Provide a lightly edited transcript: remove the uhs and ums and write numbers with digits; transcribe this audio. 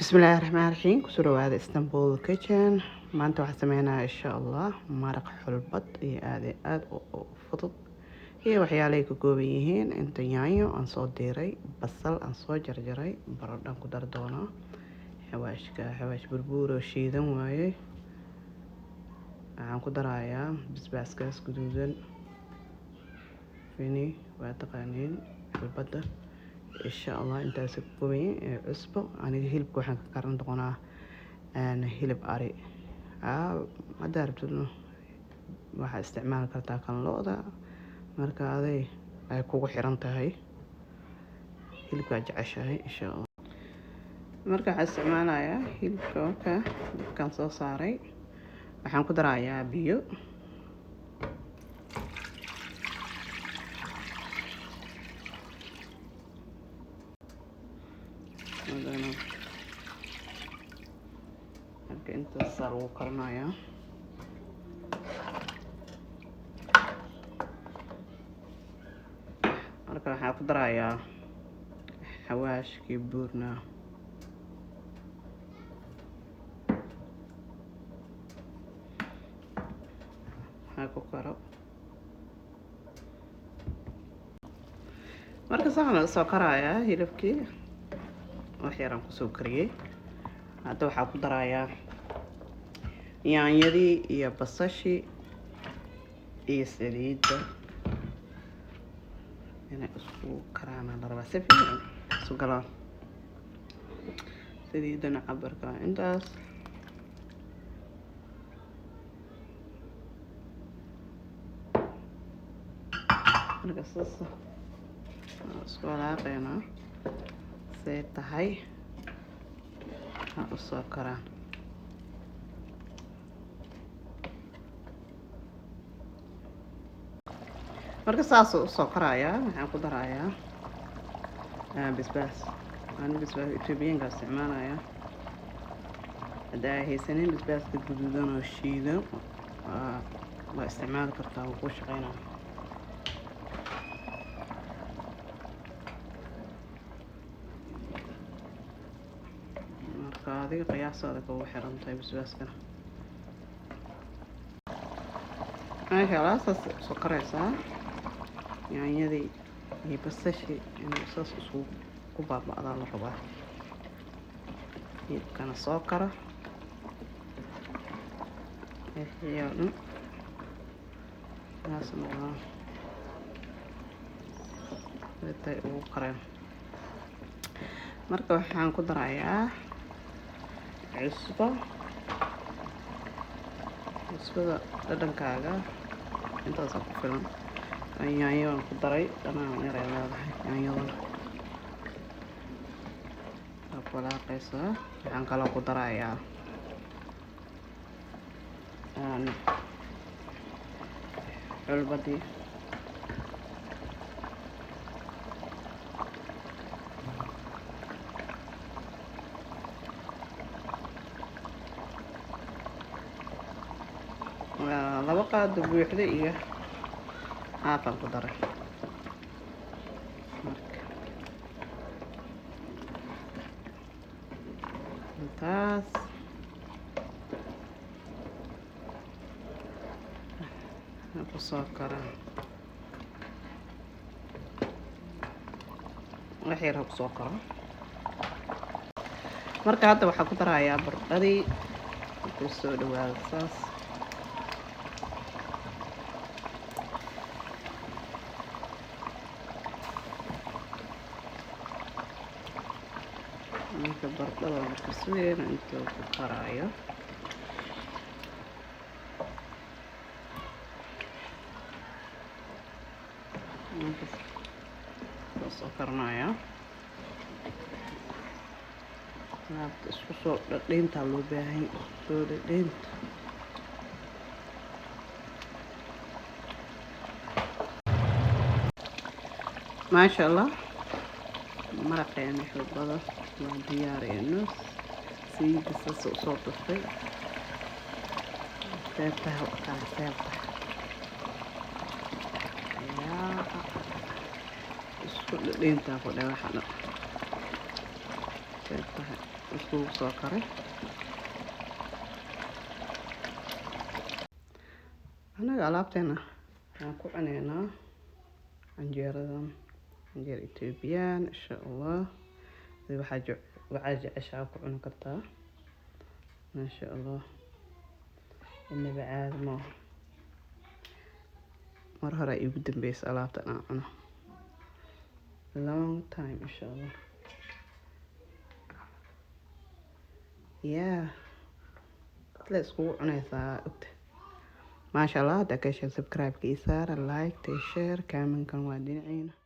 bismillaahi raxmaani raxiim kusoo dhawaada Istanbul Kitchen. maanta waxaan sameynayaa insha Allah maraq xulbad iyo aad u fudud iyo waxyaalo ay ka kooban yihiin inta yaanyo aan soo diiray, basal aan soo jarjaray, baradho ku dar doono, xawaash burbuur oo shiidan waaye, waxaan ku darayaa basbaaskaas guduudan, fini waa taqaaniin xulbada insha Allah intaas ku kooban cusbo. aniga hilibka waxaan ka karin doonaa hilib ari hadda rabtidna waxaa isticmaali kartaa kan lo'da, marka ay kugu xiran tahay hilibka jeceshahay insha Allah. marka waxaan isticmaalayaa hilibka dabkaan soo saaray, waxaan ku darayaa biyo marka intaas saa lagu karinayaa. marka waxaan ku darayaa xawaashkii buurna, waxaa ku karo marka saxan soo karayaa hilibkii wax yaraan kusoo kariyey. hadda waxaa ku darayaa yaanyadii iyo basashii iyo saliidda inay isku karaan la rabaa, si fiican isu galaan. saliiddana cabarka intaas, marka saas isku walaaqeynaa say tahay u soo karaan. marka saas u soo karayaa, waxaan ku darayaa basbaas. basbaas Ethiopian-ka isticmaalaya. hadda ay haysanin basbaaska guduudan oo shiidan waa isticmaali kartaa, wuu ku shaqeynaa. adiga qiyaasooda kugu xiran tahay basbaaskana. maasha Allah saas soo karaysaa yaanyadii iyo basashii inay saas isku ku baaba'daa la rabaa. hilibkana soo kara iyo saas noqdaan intay ugu kareen. marka waxaan ku darayaa cusbada dhadhankaaga intaas ku filan. yaanyo waan ku daray, dhanaan yar ay leedahay yaanyadana. waa walaaqaysaa. waxaan kaloo ku darayaa xulbadii, laba qaado buuxda iyo haafan ku daray. marka intaas ku soo karaa, wax yar ha ku soo karo. marka hadda waxaa ku darayaa baradhadii ku soo dhawaada saas. marka baradhada marka suweyn intuu ku karaayo, marka soo karnaya laabta isku soo dhadhaynta loo baahan soo dhadhaynta. maasha Allah maraqeena xulbada waa diyaariyeyno. saliidda saas u soo tuftay seebtaha u kala seebta isku dhadhayntaa ku dhawaxana seebtaha iskugu soo karay. anaga alaabteena waxaan ku cuneynaa canjeeradan, canjeer Ethiopian insha Allah. waxaa jeceshaa ku cuni kartaa insha Allah. inaba caadi ma aha. mar hore igu dambeysay alaabtan aan cuno, long time insha Allah. la iskugu cunaysaa ogta. maasha Allah. hadda ka heshay subscribe-ka ii saara, like, share, comment-kan waa dhinacayna.